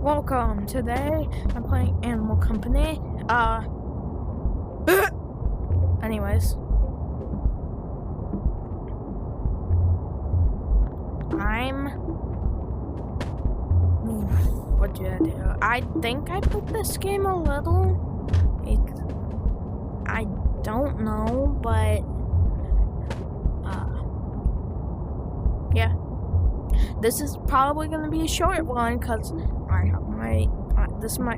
Welcome. Today I'm playing Animal Company. Anyways. What did I do? I think I played this game a little. I don't know, but yeah. This is probably gonna be a short one because I have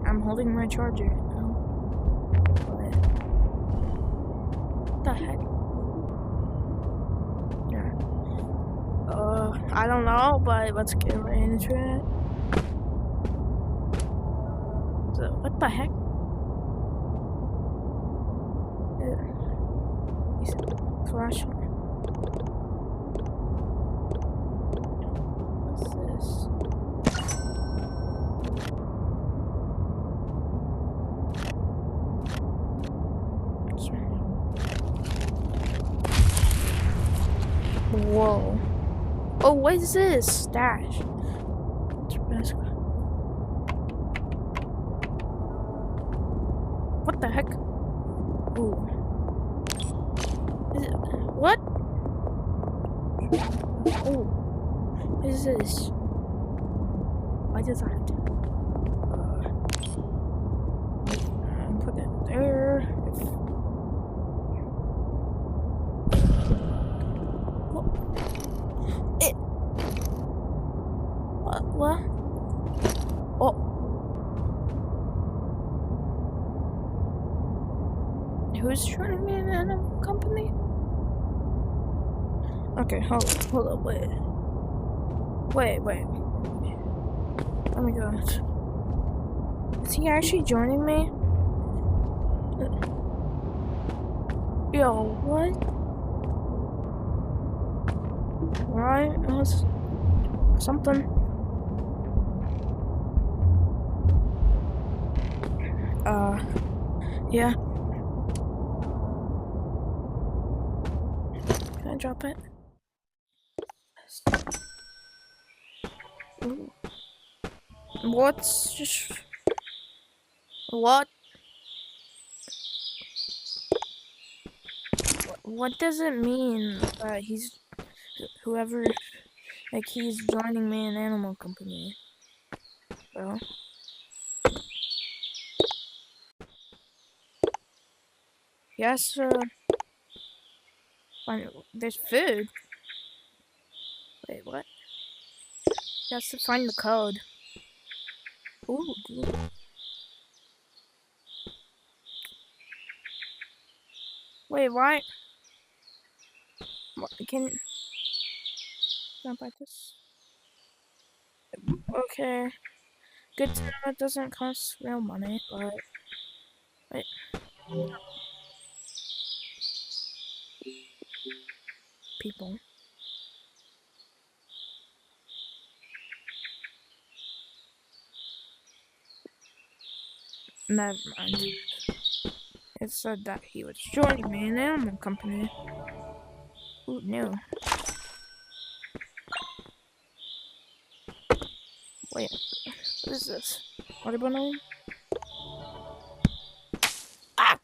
I'm holding my charger now. But what the heck? Yeah. I don't know, but let's get right into it. So, what the heck? Flash. What's this? Whoa. Oh, what is this? Stash. What the heck? Ooh. Is it, what? Oh. What is this? What is that? Put it there. What? Oh. Who's trying to be an Animal Company? Okay, hold up, wait. Oh my gosh. Is he actually joining me? Yo, what? Right, it was something. Yeah. Can I drop it? Ooh. What's just... What? What does it mean that he's... Whoever... Like, he's joining me in Animal Company? Well... Yes, there's food. Wait, what? He has to find the code. Ooh, dude. Wait, why? What, can I buy this? Okay. Good to know it doesn't cost real money, but... Wait. People. Never mind. It said that he was joining me in Animal Company. Ooh, no. Wait, what is this? Watermelon? Ah!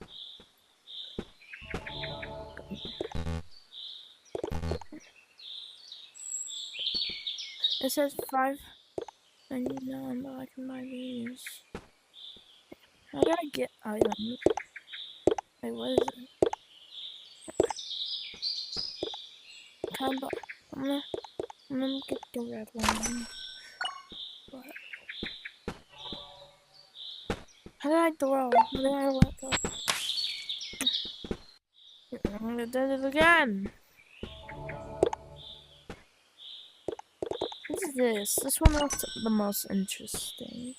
It says $5.99, but I can buy these. How do I get items? Wait, what is it? I'm gonna get the red one. What? How did I throw? How did I let go? I did it again. What is this? This one looks the most interesting.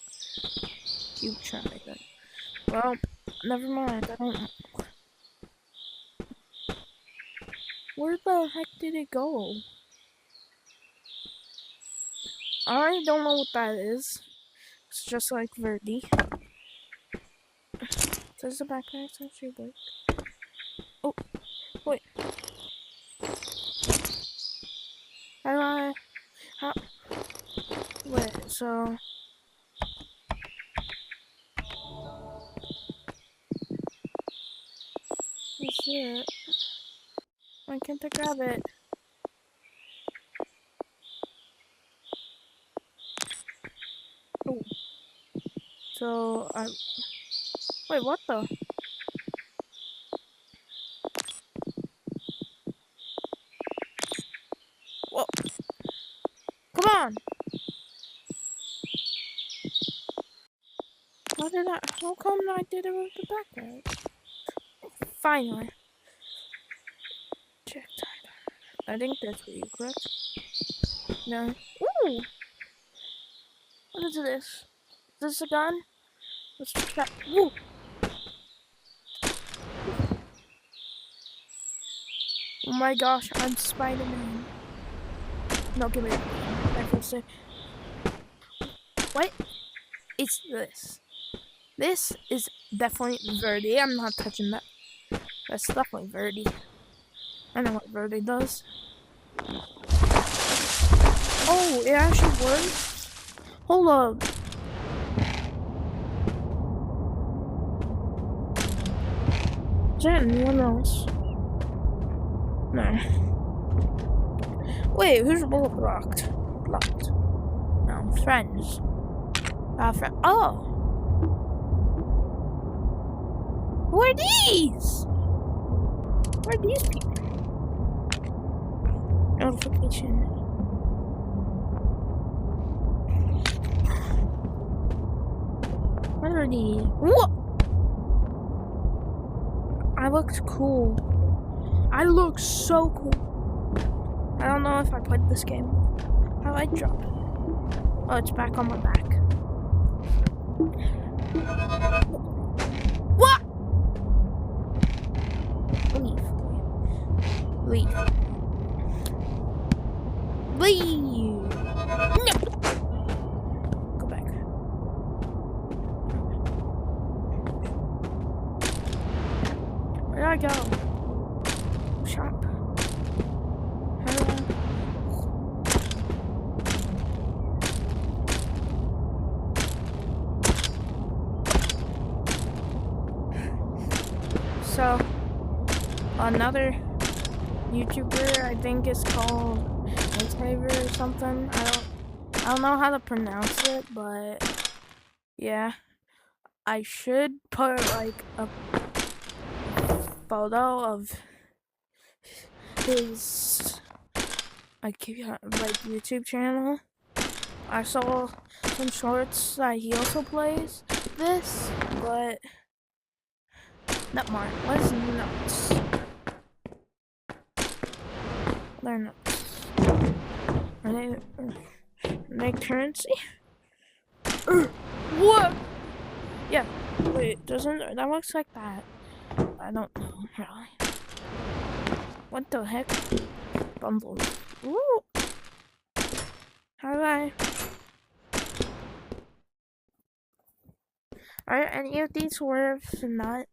Cube Dragon. Well, never mind. I don't. Where the heck did it go? I don't know what that is. It's just like Verdi. Does the backpack actually work? Oh, wait. How? Wait, so... it? Why can't I grab it? Oh. So, wait, what the? Whoa. Come on! How come I did it with the backpack? Finally. Check that. I think that's what you correct. No. Ooh! What is this? Is this a gun? Let's check that. Woo! Oh my gosh, I'm Spider-Man. No, give me that. I feel sick. What is this? This is definitely Verdi. I'm not touching that. That's definitely Verdi. I know what Verdi does. Oh, it actually works? Hold up. Is there anyone else? No. Wait, who's blocked? Blocked. No, friends. Friend. Oh! Who are these? Who are these people? Notification. What are these? What? I looked cool. I look so cool. I don't know if I played this game. How do I drop it? Oh, it's back on my back. What? Leave. Leave. Leave. No. Go back. Where did I go? Shop. So, another YouTuber, I think is called Antiver or something. I don't know how to pronounce it, but yeah. I should put like a photo of his like YouTube channel. I saw some shorts that he also plays this, but not Mark. What is nuts? They're nuts. Are they currency? What? Yeah. Wait, doesn't that looks like that? I don't know really. What the heck? Bumble. Ooh. How do I? Are any of these words not?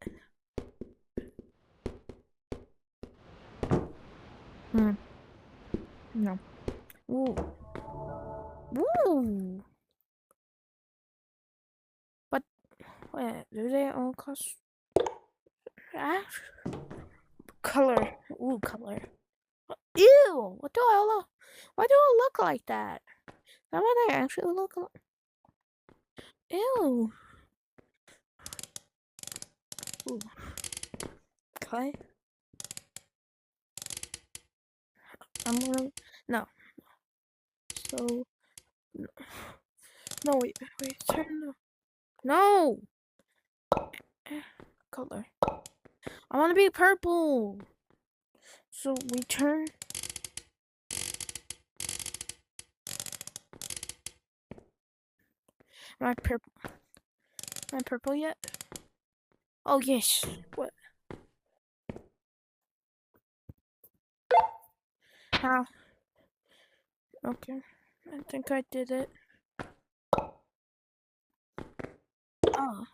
No. Ooh. Ooh. But wait, do they all cost? Color. Ooh, color. Ew! What do I look? Why do I look like that? Is that what I actually look like? Ew. Ooh. Okay. I'm gonna no. So no wait turn no color. I want to be purple. So we turn. Am I purple? Am I purple yet? Oh yes. What? How? Okay. I think I did it. Oh.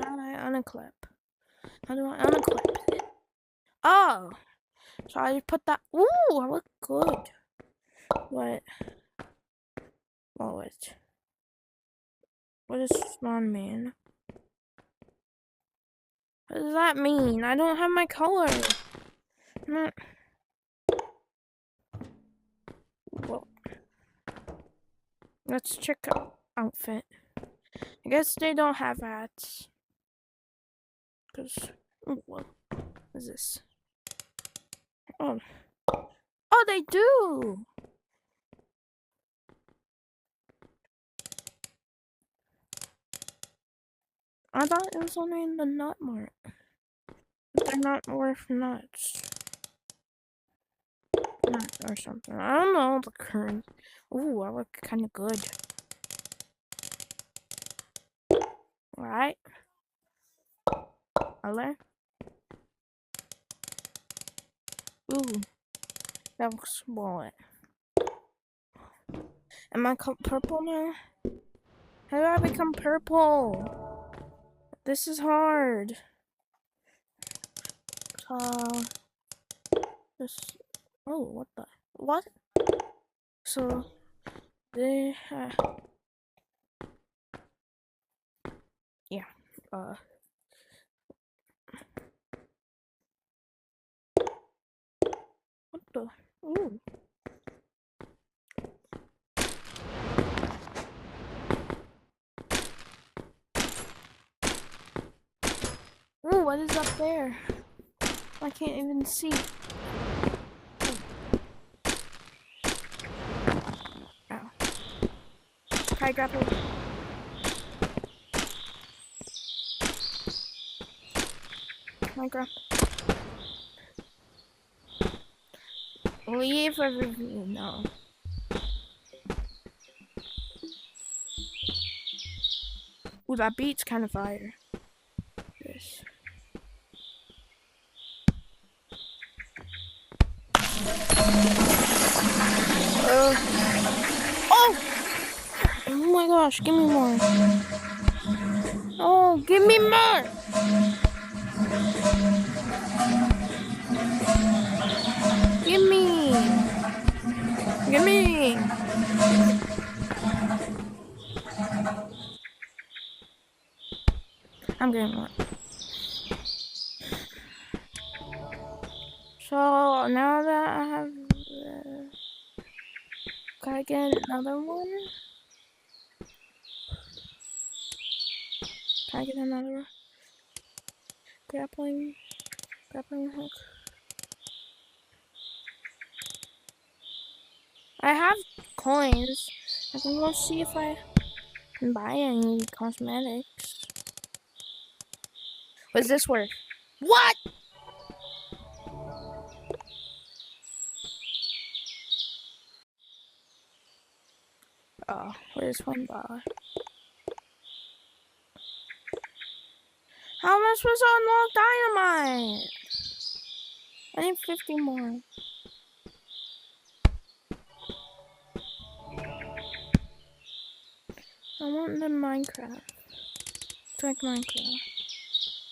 How do I unclip? How do I unclip it? Oh. So I put that. Ooh, I look good. What? Oh, wait. What is Spawn Man? What does that mean? I don't have my color. Not. Well, let's check out outfit. I guess they don't have hats. Cause, oh, what is this? Oh, oh, they do. I thought it was only in the nut mart. They're not worth nuts. Nut or something. I don't know the current. Ooh, I look kind of good. Right? Color. Ooh, that looks bullet. Am I purple now? How do I become purple? This is hard. This. Oh, what the? What? So, they. Yeah. What the? Ooh. Ooh, what is up there? I can't even see. Ow. Can I grab her? Can I grab? Leave a review. No. Ooh, that beat's kind of fire. Yes. Oh! Oh my gosh, give me more. Oh, give me more! Give me! Give me! I'm getting more. So, now that I have... can I get another one? Can I get another grappling hook? I have coins. I can go see if I can buy any cosmetics. What's this worth? What? Oh, where's $1? How am I supposed to unlock dynamite? I need 50 more. I want the Minecraft. It's like Minecraft.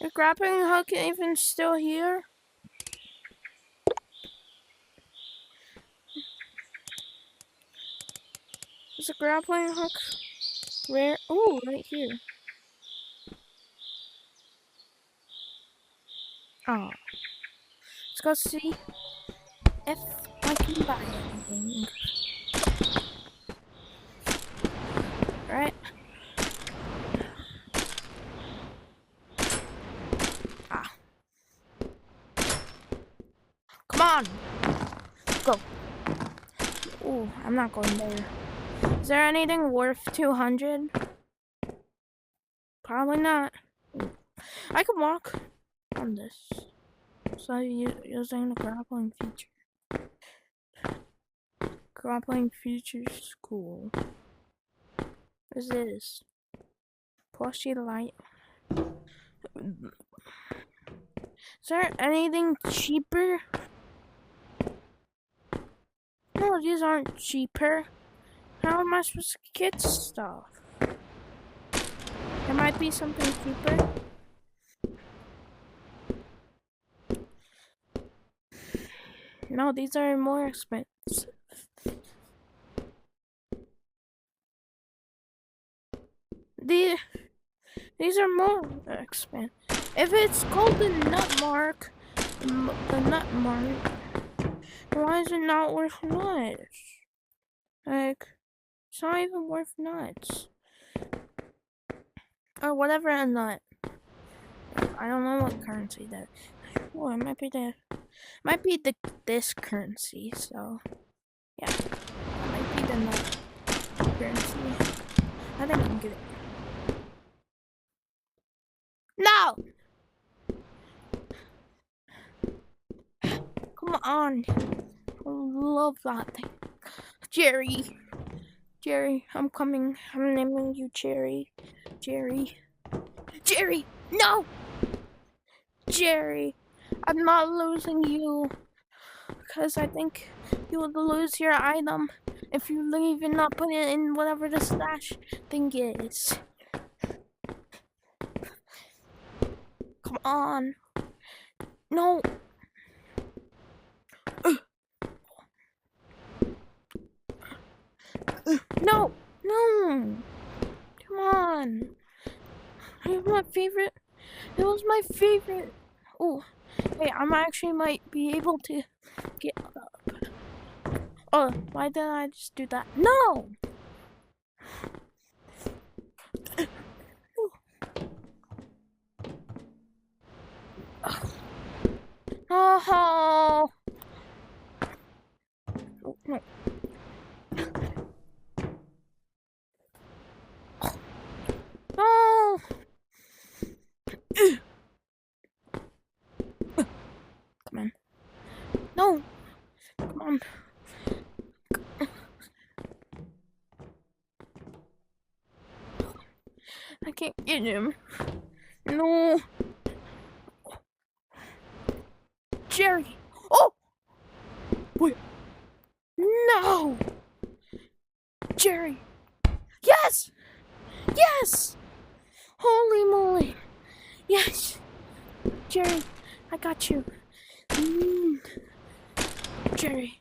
Is grappling hook even still here? Is a grappling hook rare? Oh, right here. Oh. Let's go see if I can buy anything. Right? Ah. Come on! Go. Ooh, I'm not going there. Is there anything worth 200? Probably not. I can walk on this. So using the grappling feature. Grappling feature's cool. What is this? Plushy light. Is there anything cheaper? No, these aren't cheaper. How am I supposed to get stuff? There might be something cheaper. No, these are more expensive. These are more expensive. If it's Golden Nut Mark, the nut mark. Why is it not worth nuts? Like, it's not even worth nuts. Or whatever a nut. I don't know what currency that. Oh, it might be this currency. So, yeah, it might be the nut currency. I think I can get it. No! Come on. I love that thing. Jerry, I'm coming. I'm naming you Jerry. Jerry, no! Jerry, I'm not losing you. Because I think you will lose your item if you leave and not put it in whatever the stash thing is. Come on. No. No. Come on. It was my favorite. Oh, wait, I actually might be able to get up. Oh, why didn't I just do that? No! Oh, no. No! Come on. No! Come on. I can't get him. No. Jerry. Oh! Wait. No! Jerry. Yes! Yes! Holy moly. Yes. Jerry, I got you. Jerry.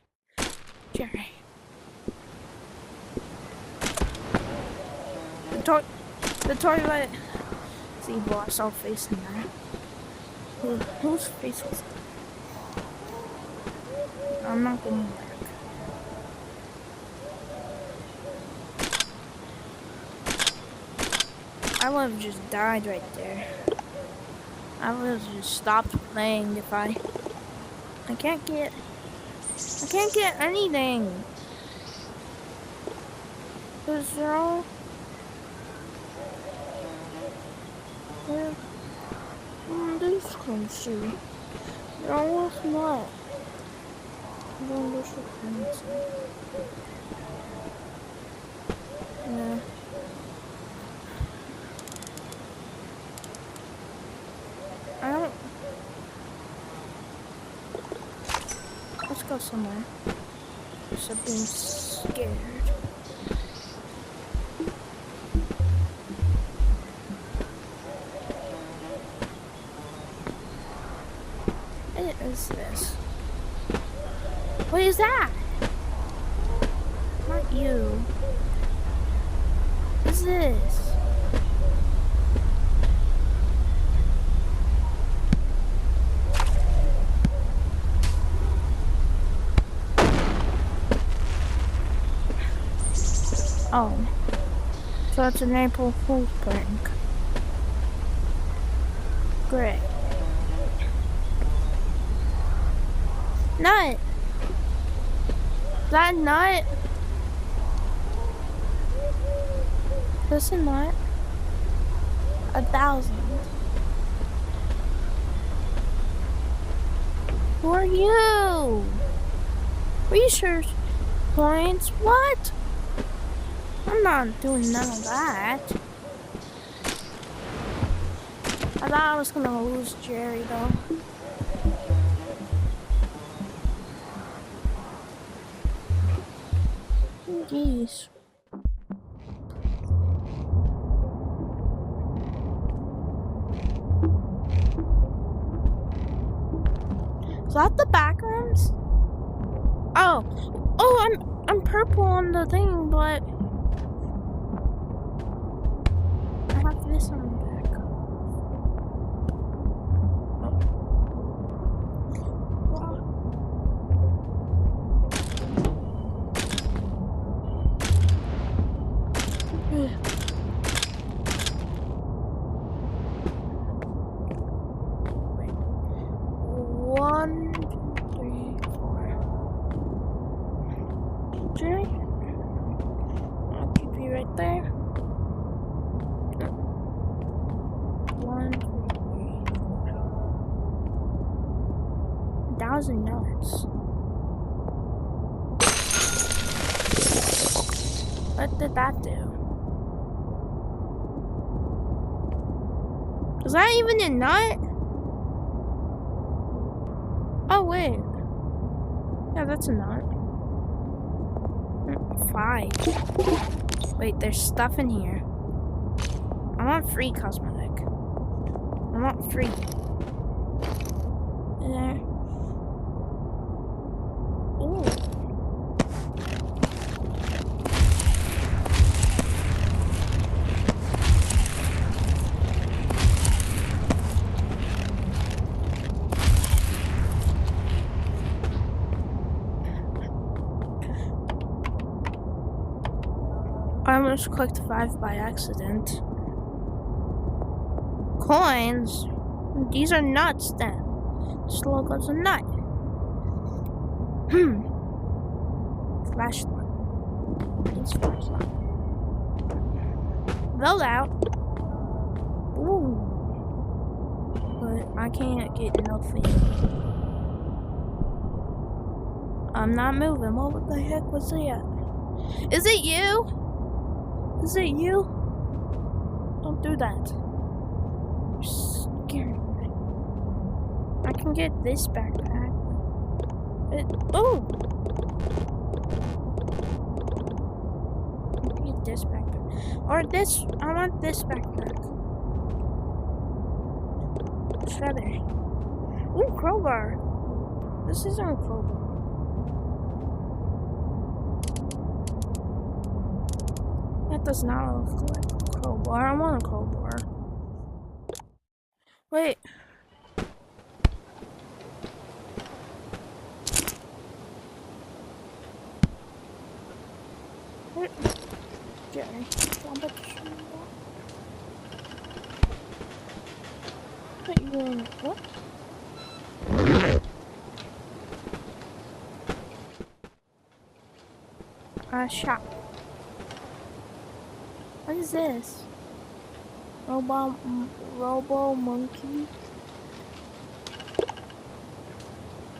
The toilet. See, I saw a face in there. Whose face was it? I'm not going back. I would have just died right there. I would have just stopped playing if I can't get anything. Cause they're all this currency. They're all worth what? Yeah. I don't. Let's go somewhere. Stop being scared. What is this? What is that? Not you. What is this? Oh. So it's an April Fool's prank. Great. Nut! That nut? That's a nut. 1,000. Who are you? Research points? What? I'm not doing none of that. I thought I was gonna lose Jerry though. Jeez. Is that the back rooms? Oh, I'm purple on the thing, but I have this on the back. 1,000 nuts. What did that do? Is that even a nut? Oh, wait. Yeah, that's a nut. 5. Wait, there's stuff in here. I want free cosmetic. I want free. There. Ooh. I almost clicked 5 by accident. Coins? These are nuts then. This logo's a nut. Flashlight. It's flashlight. Roll out. Ooh. But I can't get nothing. I'm not moving. What the heck was that? Is it you? Is it you? Don't do that. You're scaring me. I can get this backpack. Oh! I can get this backpack. Or this. I want this backpack. Feather. Ooh, crowbar. This isn't a crowbar. That does not look like a crowbar. I want a crowbar. Wait. What? Jerry. What you doing? What? Shop. What is this? Robo monkey.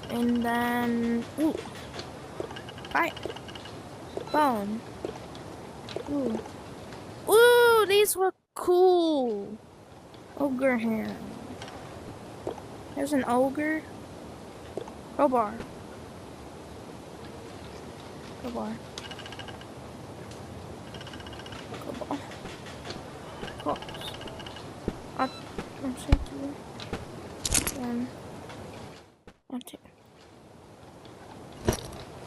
And then ooh. Fight. Bone. Ooh. Ooh, these look cool. Ogre hand. There's an ogre. Crowbar. Crowbar. Crowbar. Cross. I'll take you. Then I'll take.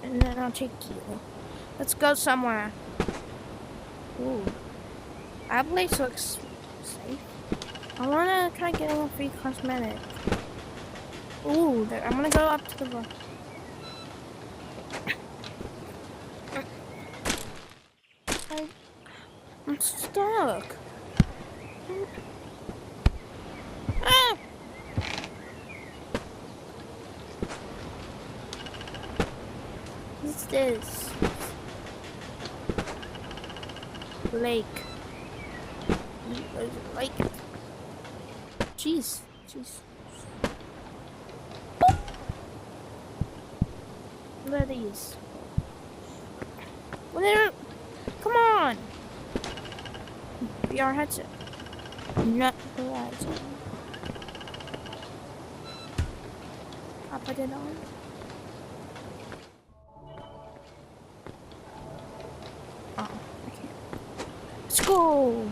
And then I'll take you. Let's go somewhere. Ooh. That place looks safe. I wanna try getting a free cosmetic. Ooh, there, I'm gonna go up to the room. I'm stuck. Ah! What's this? Lake. Lake. Jeez. Jeez. What are these? What are... Come on! VR headset. Not Horizon. I'll put it on. Oh, I can't. Let's go!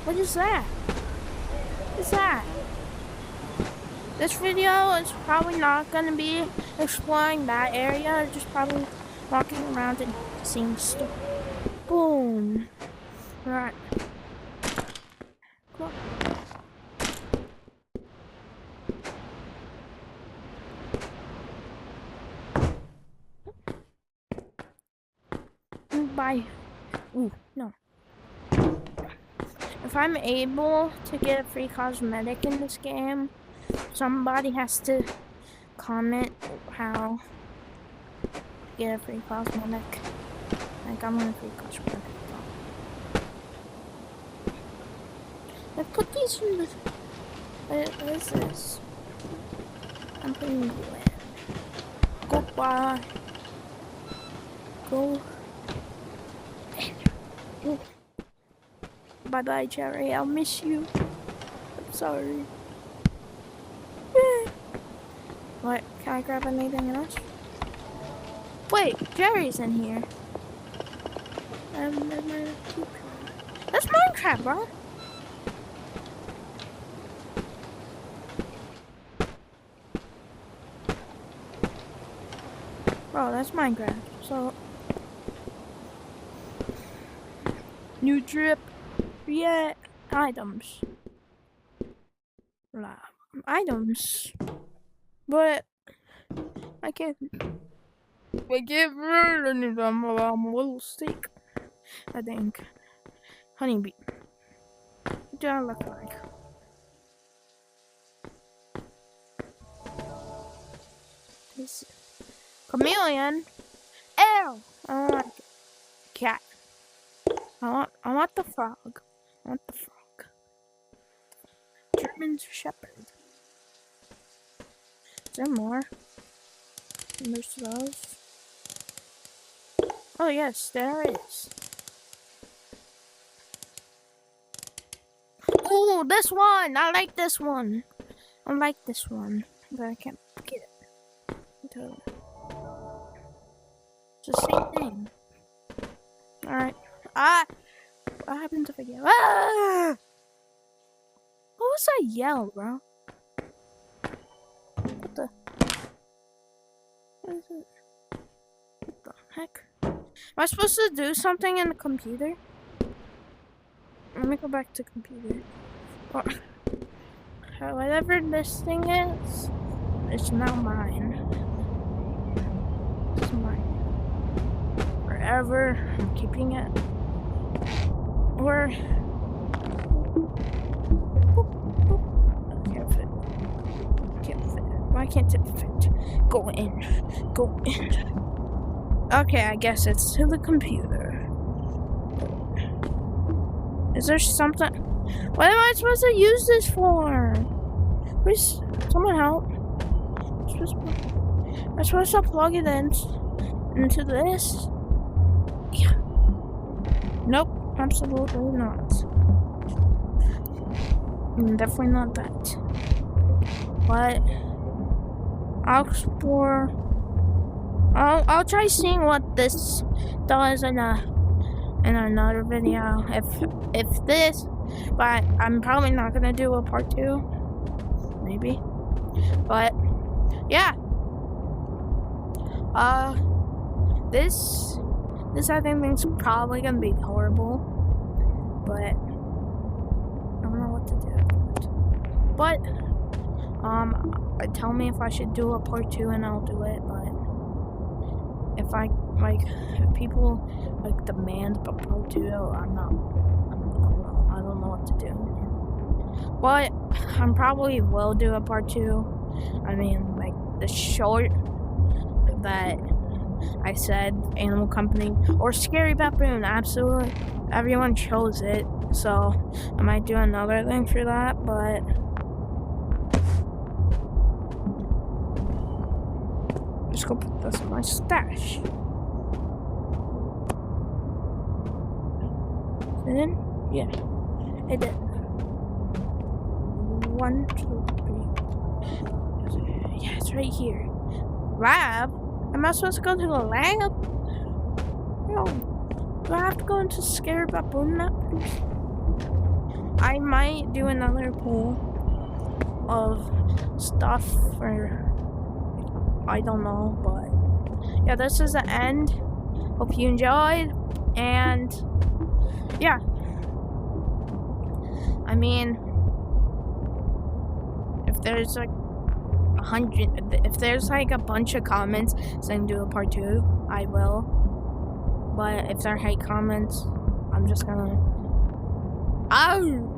What is that? What is that? This video is probably not going to be exploring that area, just probably walking around and seeing stuff. Boom. Right. Come on. Bye. Ooh, no. If I'm able to get a free cosmetic in this game, somebody has to comment how to get a free cosmetic. Like, I'm gonna free cosmetic. Let's put these in the... What is this? I'm putting you in. Goodbye. Go. Bye bye, Jerry. I'll miss you. I'm sorry. What? Can I grab anything else? Wait, Jerry's in here. That's Minecraft, bro. Bro, that's Minecraft. So, new drip. Yeah, items. Items. But I can't really them a little steak. I think. Honeybee. What do I look like? This chameleon. Ew! I don't like it. Cat. I want the frog. I want the frog. German Shepherd. Is there more? And there's those. Oh yes, there is. Oh, this one! I like this one. I like this one, but I can't get it. It's the same thing. Alright. What happened if I yell? Ah! What was that yell, bro? What the? What is it? What the heck? Am I supposed to do something in the computer? Let me go back to computer. Or, whatever this thing is, it's now mine. It's mine. Forever, I'm keeping it. Or... Can't fit. Can't fit. Why can't it fit? Go in. Go in. Okay, I guess it's to the computer. Is there something? What am I supposed to use this for? Please, someone help. I'm supposed to plug it into this? Yeah. Nope, absolutely not. Definitely not that. But I'll explore. I'll try seeing what this does in another video. If this, but I'm probably not gonna do a part 2. Maybe. But yeah. This I think is probably gonna be horrible. But I don't know what to do. But tell me if I should do a part 2 and I'll do it. But if people demand a part 2, I don't know what to do. But I probably will do a part 2. I mean, like the short that I said, Animal Company or Scary Baboon. Absolutely, everyone chose it, so I might do another thing for that. But let's go put this in my stash. Is it in? Yeah, it did. 1, 2, 3. Yeah, it's right here. Lab? Am I supposed to go to the lab? No. Do I have to go into Scary Baboon now? I might do another poll of stuff for... I don't know, but... Yeah, this is the end. Hope you enjoyed. And... yeah. I mean... if there's like 100, if there's like a bunch of comments saying do a part 2, I will. But if there are hate comments, I'm just gonna... Ow!